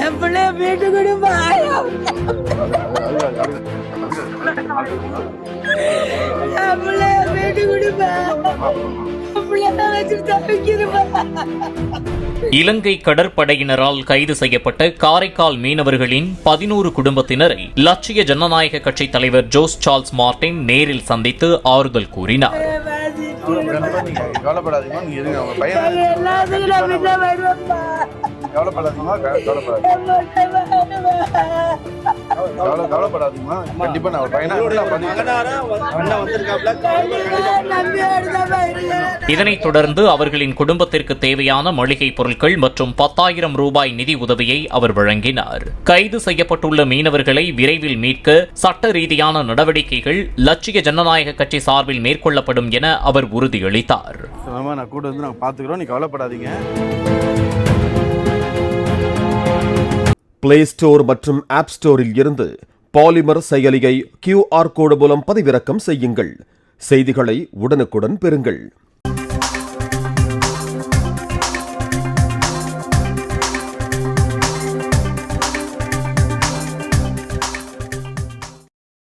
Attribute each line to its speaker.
Speaker 1: என் பிள்ளைய வீட்டு கொடுப்பா. என் பிள்ளைய வீட்டு கொடுப்பா. என் பிள்ளைய வச்சு தப்பிக்கிறப்பா.
Speaker 2: இலங்கை கடற்படையினரால் கைது செய்யப்பட்ட காரைக்கால் மீனவர்களின் 11 குடும்பத்தினரை லட்சிய ஜனநாயக கட்சி தலைவர் ஜோஸ் சார்ல்ஸ் மார்டின் நேரில் சந்தித்து ஆறுதல் கூறினார். இதனைத் தொடர்ந்து அவர்களின் குடும்பத்திற்கு தேவையான மளிகை பொருட்கள் மற்றும் 10,000 ரூபாய் நிதி உதவியை அவர் வழங்கினார். கைது செய்யப்பட்டுள்ள மீனவர்களை விரைவில் மீட்க சட்ட ரீதியான நடவடிக்கைகள் லட்சிய ஜனநாயக கட்சி சார்பில் மேற்கொள்ளப்படும் என அவர் உறுதியளித்தார்.
Speaker 3: பிளே ஸ்டோர் மற்றும் ஆப் ஸ்டோரில் இருந்து பாலிமர் செயலியை QR கோடு மூலம் பதிவிறக்கம் செய்யுங்கள். செய்திகளை உடனுக்குடன் பெறுங்கள்.